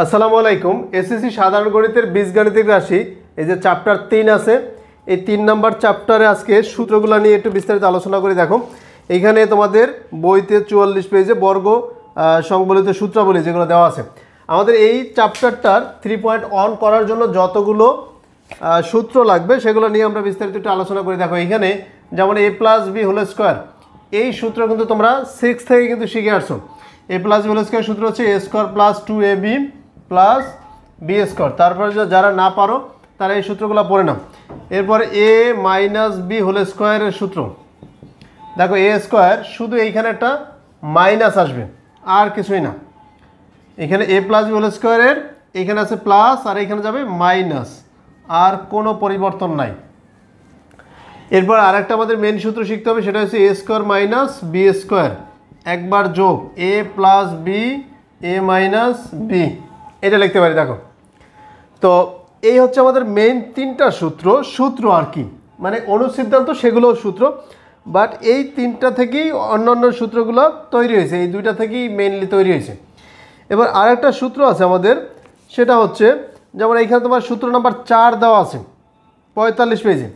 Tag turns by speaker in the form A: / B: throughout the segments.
A: আসসালামু আলাইকুম। এসএসসি সাধারণ গণিতের বীজগাণিতিক রাশি এই যে চ্যাপ্টার 3 আছে, এই 3 নম্বর চ্যাপ্টারে আজকে সূত্রগুলো নিয়ে একটু বিস্তারিত আলোচনা করে। দেখো এইখানে তোমাদের বইতে 44 পেজে বর্গ সংবলিত সূত্রাবলী যেগুলো দেওয়া আছে। আমাদের এই চ্যাপ্টারটার 3.1 করার জন্য যতগুলো সূত্র লাগবে সেগুলো নিয়ে আমরা বিস্তারিত একটু আলোচনা করি। দেখো এইখানে যেমন a+b² এই সূত্র কিন্তু তোমরা 6 থেকে কিন্তু শিখে আসছো। a+b² সূত্র হচ্ছে a² + 2ab + b²। তারপরে যারা না পারো তারা এই সূত্রগুলো পড়ে নাও। এরপর a-b² এর সূত্র দেখো a² শুধু এইখানে একটা মাইনাস আসবে, আর কিছুই না। এখানে a+b² এর এখানে আছে প্লাস আর এখানে যাবে মাইনাস, আর কোনো পরিবর্তন নাই। এরপর আরেকটা আমাদের মেন সূত্র শিখতে হবে, সেটা হচ্ছে a² - b², একবার যোগ a + b a - b, এটা লিখতে পারি। দেখো তো এই হচ্ছে আমাদের মেইন তিনটা সূত্র আর কি, মানে অনুসিদ্ধান্ত সেগুলোও সূত্র, বাট এই তিনটা থেকেই অন্যান্য সূত্রগুলো তৈরি হয়েছে, এই দুইটা থেকেই মেইনলি তৈরি হয়েছে। এবার আরেকটা সূত্র আছে আমাদের, সেটা হচ্ছে যেমন এইখানে তোমার সূত্র নাম্বার 4 দেওয়া আছে 45 পেজে,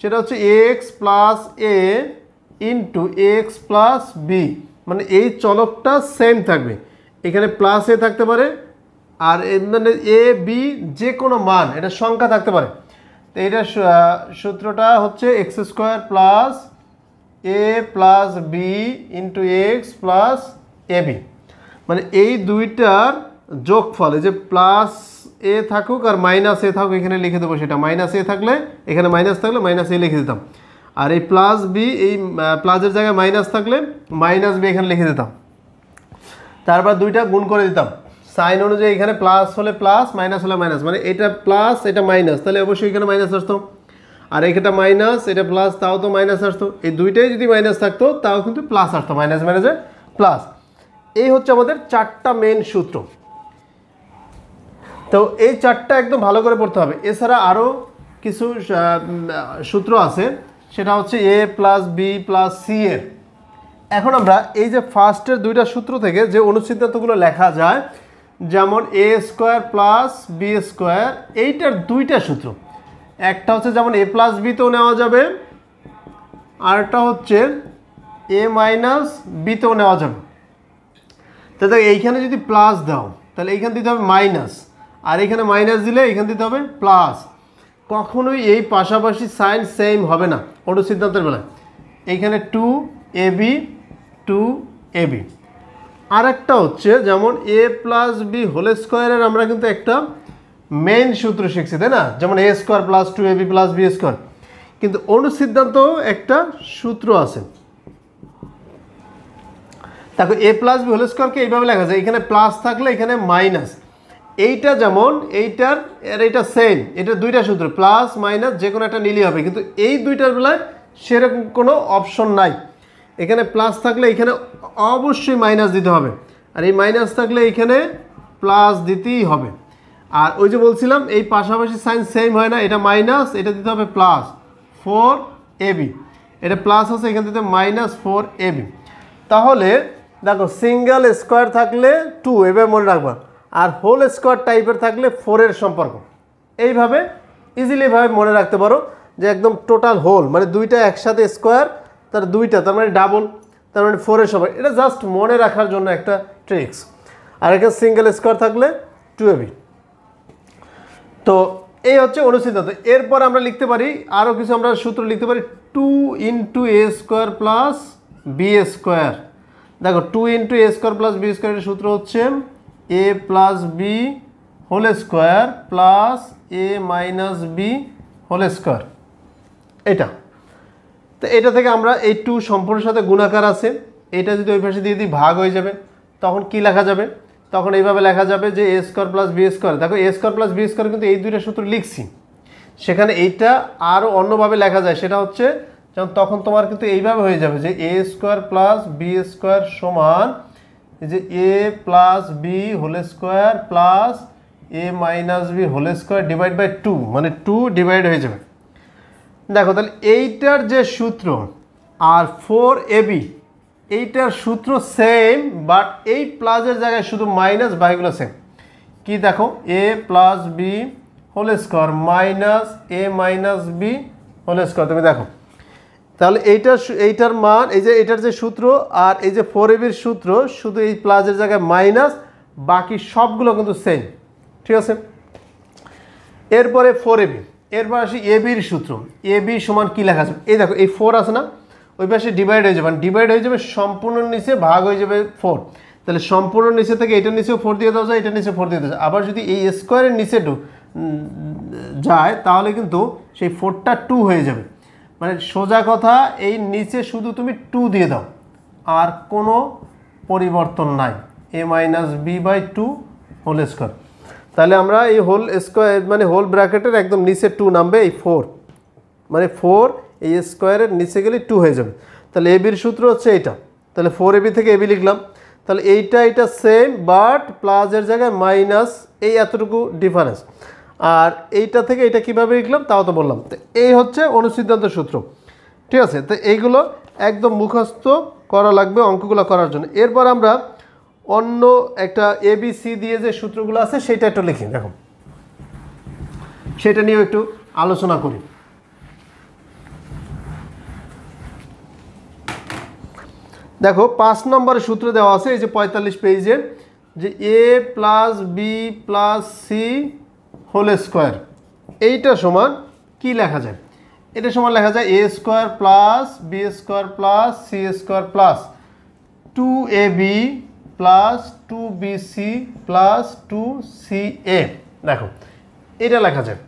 A: সেটা হচ্ছে x + a * x + b, মানে এই চলকটা সেম থাকবে, এখানে প্লাস a থাকতে পারে আর মানে a b যে কোনো মান, এটা সংখ্যা থাকতে পারে। তো এটা সূত্রটা হচ্ছে x² + a + b * x + ab, মানে এই দুইটার যোগফল, এই যে প্লাস a থাকুক আর মাইনাস a থাকুক, এখানে লিখে দেবো সেটা মাইনাস a থাকলে এখানে মাইনাস থাকলে মাইনাস a লিখে দিতাম, আর এই প্লাস b এই প্লাসের জায়গায় মাইনাস থাকলে মাইনাস b এখানে লিখে দিতাম। তারপর দুইটা গুণ করে দিতাম সাইন অনুযায়ী, এখানে প্লাস হলে প্লাস মাইনাস হলে মাইনাস, মানে এটা প্লাস এটা মাইনাস, তাহলে অবশ্যই এখানে মাইনাস আসতো, আর এটা মাইনাস এটা প্লাস, তাও তো মাইনাস আসতো। এই দুইটাই যদি মাইনাস থাকতো তাও কিন্তু প্লাস আসতো, মাইনাস মাইনাসে প্লাস। এই হচ্ছে আমাদের 4টা মেন সূত্র। তো এই 4টা একদম ভালো করে পড়তে হবে। এছাড়া আরও কিছু সূত্র আছে, সেটা হচ্ছে a + b + c এর। এখন আমরা এই যে ফার্স্টের দুইটা সূত্র থেকে যে অনুসিদ্ধান্তগুলো লেখা যায়, যেমন a² + b², এইটার দুইটা সূত্র, একটা হচ্ছে যেমন a + b তেও নেওয়া যাবে, আরটা হচ্ছে a - b তেও নেওয়া যাবে। তাহলে এইখানে যদি প্লাস দাও তাহলে এইখানে দিতে হবে মাইনাস, আর এখানে মাইনাস দিলে এখানে দিতে হবে প্লাস। কখনোই এই পাশাপাশি সাইন সেম হবে না অনুসিদ্ধান্তের বেলায়। এইখানে 2ab 2ab। আরেকটা হচ্ছে যেমন a + b² এর আমরা কিন্তু একটা মেইন সূত্র শিখছি, তাই না? যেমন a² + 2ab + b², কিন্তু অনুসিদ্ধান্ত একটা সূত্র আছে। দেখো a + b² এইভাবে লেখা যায়, এখানে প্লাস থাকলে এখানে মাইনাস। এইটা যেমন এইটার আর এটা সেম, এটা দুইটা সূত্র, প্লাস মাইনাস যে কোনো একটা নিলেই হবে, কিন্তু এই দুইটার বেলায় সেরকম কোনো অপশন নাই। এখানে প্লাস থাকলে এখানে অবশ্যই মাইনাস দিতে হবে, আর এই মাইনাস থাকলে এখানে প্লাস দিতেই হবে। আর ওই যে বলছিলাম এই পাশাপাশি সাইন সেম হয় না, এটা মাইনাস এটা দিতে হবে প্লাস 4ab, এটা প্লাস আছে এখানে দিতে -4ab। তাহলে দেখো সিঙ্গেল স্কোয়ার থাকলে 2, এবার মনে রাখবা, আর হোল স্কোয়ার টাইপের থাকলে 4 এর সম্পর্ক। এইভাবে ইজিলিভাবে মনে রাখতে পারো যে একদম টোটাল হোল, মানে দুইটা একসাথে স্কোয়ার, তার দুইটা তার মানে ডাবল, তার মানে 4 এর সম্পর্ক। এটা জাস্ট মনে রাখার জন্য একটা ট্রিক্স। আর এখানে সিঙ্গেল স্কোয়ার থাকলে 2ab। তো এই হচ্ছে অনুসিদ্ধান্ত। এরপর আমরা লিখতে পারি আরও কিছু, আমরা সূত্র লিখতে পারি 2 * a² + b²। দেখো 2 * a² + b² এর সূত্র হচ্ছে a + b² + a - b², এটা। তো এটা থেকে আমরা এই 2 সম্পূর্ণের সাথে গুণাকার আছে, এটা যদি ওই পাশে দিয়ে দিই ভাগ হয়ে যাবে, তখন কি লেখা যাবে? তখন এইভাবে লেখা যাবে যে a² + b²। দেখো a² + b² কিন্তু এই দুইটা সূত্র লিখছি, সেখানে এইটা আরও অন্যভাবে লেখা যায়, সেটা হচ্ছে যেমন তখন তোমার কিন্তু এইভাবে হয়ে যাবে যে a² + b² সমান এই যে a + b² + a - b² / 2, মানে 2 ডিভাইড হয়ে যাবে। দেখো তাহলে এইটার যে সূত্র আর 4ab এইটার সূত্র সেম, বাট এই প্লাসের জায়গায় শুধু মাইনাস, বাকিগুলো সেম। কি দেখো A plus B whole square minus A minus B whole square. তুমি দেখো তাহলে এইটার মান এই যে এটার যে সূত্র আর এই যে 4ab সূত্র শুধু এই প্লাসের জায়গায় মাইনাস, বাকি সবগুলো কিন্তু সেম, ঠিক আছে। এরপরে 4ab, এরপর আসি এবির সূত্র। এবি সমান কি লেখা আছে এই দেখো এই 4 আছে না, ওই পাশে ডিভাইড হয়ে যাবে, ডিভাইড হয়ে যাবে সম্পূর্ণ নিচে ভাগ হয়ে যাবে 4। তাহলে সম্পূর্ণ নিচে থেকে এটার নিচেও 4 দিয়ে দেওয়া যায়, এটার নিচে 4 দিয়ে দেওয়া যায়। আবার যদি এই স্কোয়ারের নিচে যায় তাহলে কিন্তু সেই 4টা 2 হয়ে যাবে। মানে সোজা কথা এই নিচে শুধু তুমি 2 দিয়ে দাও আর কোনো পরিবর্তন নাই, a minus B by 2 whole square. তাহলে আমরা এই হোল স্কোয়ার মানে হোল ব্র্যাকেটের একদম নিচে 2 নামবে, এই 4 মানে 4 এই স্কোয়ারের নিচে গেলে 2 হয়ে যাবে। তাহলে এবির সূত্র হচ্ছে এইটা, তাহলে 4ab থেকে এবি লিখলাম। তাহলে এইটা সেম বাট প্লাসের জায়গায় মাইনাস, এই এতটুকু ডিফারেন্স। আর এইটা থেকে এটা কীভাবে লিখলাম তাও তো বললাম। তো এই হচ্ছে অনুসিদ্ধান্ত সূত্র, ঠিক আছে। তো এইগুলো একদম মুখস্থ করা লাগবে অঙ্কগুলো করার জন্য। এরপর আমরা অন্য একটা এবিসি দিয়ে যে সূত্রগুলো আছে সেটা একটু লিখি, দেখো সেটা নিয়েও একটু আলোচনা করি। দেখো 5 নম্বরের সূত্র দেওয়া আছে এই যে 45 পেজে, যে A plus B plus C whole square এইটা সমান কি লেখা যায়? এটা সমান লেখা যায় A square plus B square plus C square plus 2ab plus 2bc plus 2ca। দেখো এটা লেখা যায়।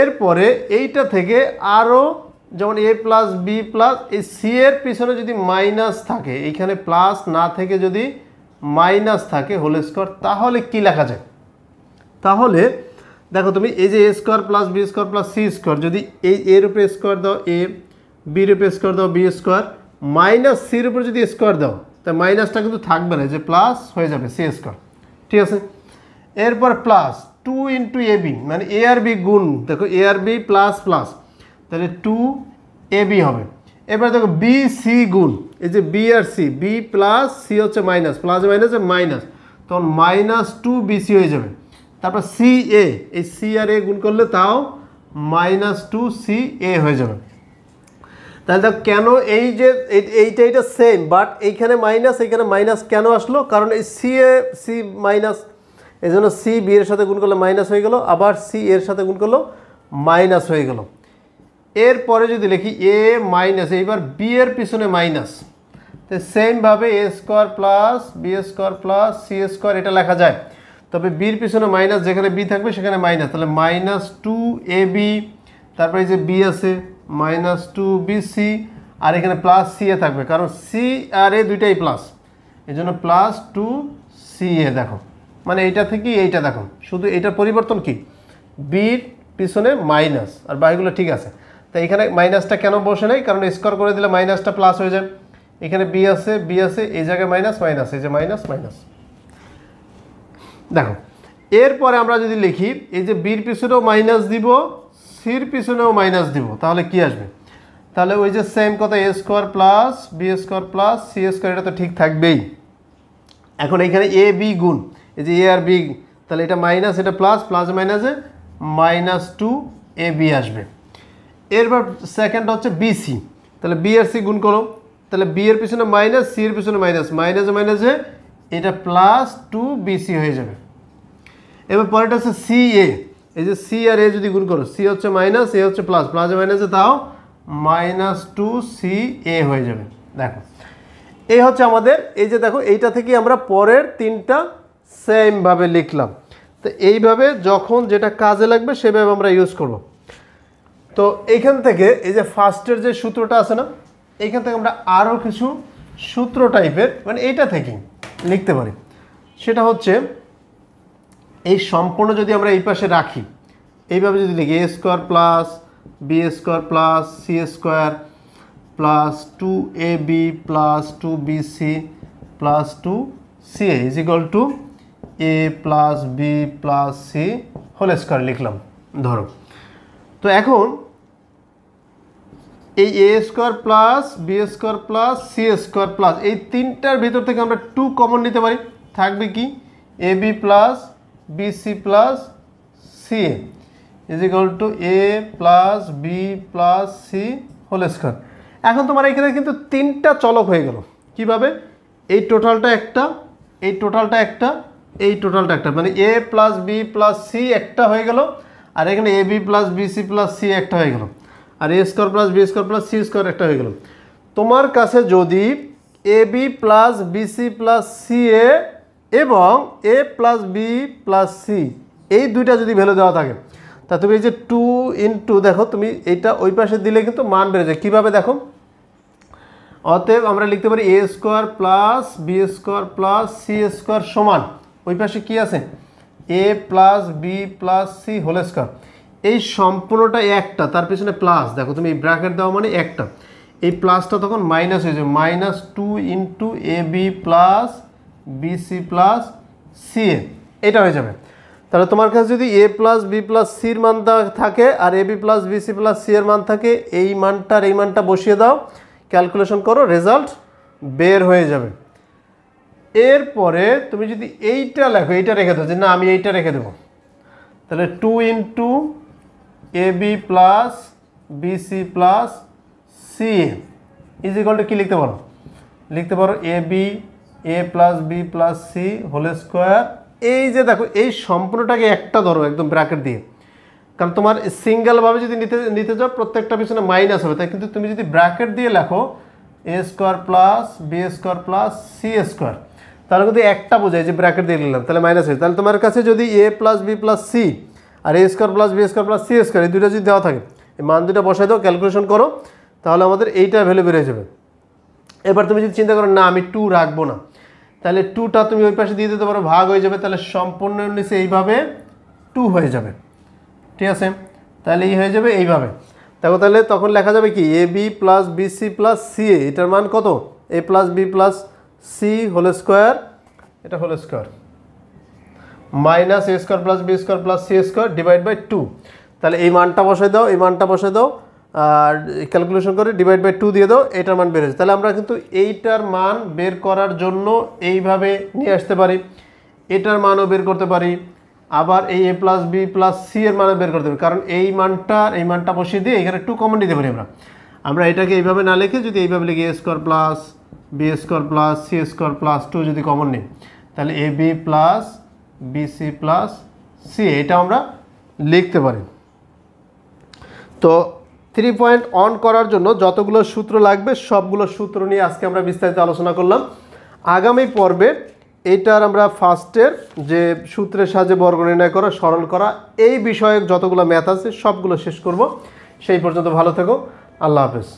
A: এরপরে এইটা থেকে আরও যেমন এ প্লাস বি প্লাস এই সি এর পিছনে যদি মাইনাস থাকে, এইখানে প্লাস না থেকে যদি মাইনাস থাকে হোল স্কোয়ার, তাহলে কি লেখা যায়? তাহলে দেখো তুমি এই যে A square plus B square plus C square, যদি এই এর উপরে স্কোয়ার দাও এ, বির উপরে স্কোয়ার দাও বি স্কোয়ার, মাইনাস সির উপরে যদি স্কোয়ার দাও তা মাইনাসটা কিন্তু থাকবে না, যে প্লাস হয়ে যাবে সি স্কোয়ার, ঠিক আছে। এরপর প্লাস 2 ইন্টু এ বি মানে এ আর বি গুণ, দেখো এ আর বি প্লাস প্লাস তাহলে 2ab হবে। এবার দেখো বি সি গুণ, এই যে বি আর সি, বি প্লাস সি হচ্ছে মাইনাস, প্লাস মাইনাস মাইনাস, তখন মাইনাস 2bc হয়ে যাবে। তারপর সি এ, এই সি আর এ গুণ করলে তাও মাইনাস 2ca হয়ে যাবে। তাহলে দেখো কেন এই যে এইটা সেম বাট এইখানে মাইনাস কেন আসলো? কারণ এই সি মাইনাস, এই জন্য সি বি এর সাথে গুণ করলে মাইনাস হয়ে গেল, আবার সি এর সাথে গুণ করলো মাইনাস হয়ে গেল। এরপরে যদি লিখি এ মাইনাস, এইবার বি এর পিছনে মাইনাস, তো সেমভাবে A square plus B square plus C square এটা লেখা যায়। তবে বির পিছনে মাইনাস, যেখানে বি থাকবে সেখানে মাইনাস, তাহলে মাইনাস 2ab, তারপরে এই যে বি আছে মাইনাস 2bc, আর এখানে প্লাস সি এ থাকবে কারণ সি আর এ দুইটাই প্লাস, এই জন্য প্লাস 2ca। দেখো মানে এইটা থেকে এইটা দেখো শুধু এটার পরিবর্তন কি, বির পিছনে মাইনাস আর বাকিগুলো ঠিক আছে। তো এখানে মাইনাসটা কেন বসে নাই? কারণ স্কোয়ার করে দিলে মাইনাসটা প্লাস হয়ে যায়। এখানে বি আছে এই জায়গায় মাইনাস মাইনাস, এই যে মাইনাস মাইনাস। দেখো এরপরে আমরা যদি লিখি এই যে বির পিছনেও মাইনাস দিব, সির পিছনেও মাইনাস দিব, তাহলে কি আসবে? তাহলে ওই যে সেম কথা A square plus B square plus C square, এটা তো ঠিক থাকবেই। এখন এইখানে এ বি গুণ, এই যে এ আর বি, তাহলে এটা মাইনাস এটা প্লাস, প্লাস মাইনাসে মাইনাস 2ab আসবে। এরপর সেকেন্ড হচ্ছে বিসি, তাহলে বি আর সি গুণ করো, তাহলে বি এর পিছনে মাইনাস, সি এর পিছনে মাইনাস, মাইনাসে এটা প্লাস 2bc হয়ে যাবে। এবার পরেরটা হচ্ছে সি এ, এই যে সি আর এ যদি গুণ করো, সি হচ্ছে মাইনাস এ হচ্ছে প্লাস, প্লাসে মাইনাসে তাও মাইনাস 2ca হয়ে যাবে। দেখো এই হচ্ছে আমাদের, এই যে দেখো এইটা থেকে আমরা পরের তিনটা সেমভাবে লিখলাম। তো এইভাবে যখন যেটা কাজে লাগবে সেভাবে আমরা ইউজ করব। তো এইখান থেকে এই যে ফার্স্টের যে সূত্রটা আছে না, এইখান থেকে আমরা আরও কিছু সূত্র টাইপের মানে এইটা থেকেই লিখতে পারি। সেটা হচ্ছে এই সম্পূর্ণ যদি আমরা এই পাশে রাখি, এইভাবে যদি লিখি A square plus B square plus C square plus 2ab plus 2bc plus 2ca is equal to A plus B plus C whole square লিখলাম ধরো। তো এখন এই A square plus B square plus C square plus এই তিনটার ভিতর থেকে আমরা 2 কমন নিতে পারি, থাকবে কি A B plus BC plus C is equal to A plus B plus C whole square. এখন তোমার এখানে কিন্তু তিনটা চলক হয়ে গেল। কিভাবে? এই টোটালটা একটা, এই টোটালটা একটা, এই টোটালটা একটা, মানে A plus B plus C একটা হয়ে গেল, আর এখানে A B plus BC plus C একটা হয়ে গেল, আর A square plus B square plus C square একটা হয়ে গেল। তোমার কাছে যদি A B plus BC plus C A এবং A plus B plus C এই দুইটা যদি ভ্যালু দেওয়া থাকে, তা তুমি এই যে 2 ইন্টু দেখো, তুমি এইটা ওই পাশে দিলে কিন্তু মান বেড়ে যায়। কীভাবে দেখো? অতএব আমরা লিখতে পারি A square plus B square plus C square সমান ওই পাশে কী আছে? A plus B plus C whole square. এই সম্পূর্ণটা একটা, তার পিছনে প্লাস, দেখো তুমি এই ব্র্যাকেট দেওয়া মানে একটা, এই প্লাসটা তখন মাইনাস হয়ে যাবে, -2 into A B plus BC plus C A, এটা হয়ে যাবে। তাহলে তোমার কাছে যদি এ প্লাস বি প্লাস সির মান থাকে আর A B plus BC plus C এর মান থাকে, এই মানটার এই মানটা বসিয়ে দাও, ক্যালকুলেশন করো, রেজাল্ট বের হয়ে যাবে। এরপরে তুমি যদি এইটা লেখো, এইটা রেখে দাও, যে না আমি এইটা রেখে দেবো, তাহলে 2 into A B plus BC plus C is equal to কী লিখতে পারো? লিখতে পারো A B A plus B plus C whole square. এই যে দেখো, এই সম্পূর্ণটাকে একটা ধরো একদম ব্র্যাকেট দিয়ে, কারণ তোমার সিঙ্গেলভাবে যদি নিতে যাও প্রত্যেকটা পিছনে মাইনাস হবে, তাই কিন্তু তুমি যদি ব্র্যাকেট দিয়ে লেখো A square plus B square plus C square, তাহলে কিন্তু একটা বোঝায় যে ব্র্যাকেট দিয়ে নিলাম, তাহলে মাইনাস হয়েছে। তাহলে তোমার কাছে যদি A plus B plus C আর A square plus B square plus C square এই দুটো যদি দেওয়া থাকে, এই মান দুটো বসাই দাও, ক্যালকুলেশন করো, তাহলে আমাদের এইটার ভ্যালু বেড়ে যাবে। এবার তুমি যদি চিন্তা করো না আমি 2 রাখবো না, তাহলে 2টা তুমি ওই পাশে দিয়ে দিতে পারো, ভাগ হয়ে যাবে, তাহলে সম্পূর্ণ নিচে এইভাবে 2 হয়ে যাবে। ঠিক আছে, তাহলে এই হয়ে যাবে এইভাবে। দেখো তাহলে তখন লেখা যাবে কি A B plus BC plus C A, এটার মান কত? A plus B plus C whole square, এটা whole square, minus A square plus B square plus C square divide by 2। তাহলে এই মানটা বসাই দাও, এই মানটা বসাই দাও, আর ক্যালকুলেশন করে ডিভাইড বাই 2 দিয়ে দাও, এটার মান বের হয়েছে। তাহলে আমরা কিন্তু এইটার মান বের করার জন্য এইভাবে নিয়ে আসতে পারি, এটার মানও বের করতে পারি, আবার এই এ প্লাস বি প্লাস সি এর মানও বের করতে পারি, কারণ এই মানটা বসিয়ে দিয়ে এখানে 2 কমন নিতে পারি। আমরা এটাকে এইভাবে না লিখে যদি এইভাবে লিখি A square plus B square plus C square plus 2 যদি কমন নিই, তাহলে A B plus BC plus C এটা আমরা লিখতে পারি। তো 3 পয়েন্ট অন করার জন্য যতগুলো সূত্র লাগবে সবগুলো সূত্র নিয়ে আজকে আমরা বিস্তারিত আলোচনা করলাম। আগামী পর্বে এইটার আমরা ফার্স্টের যে সূত্রের সাহায্যে বর্গ নির্ণয় করা, সরল করা, এই বিষয়ক যতগুলো ম্যাথ আছে সবগুলো শেষ করব। সেই পর্যন্ত ভালো থেকো, আল্লাহ হাফেজ।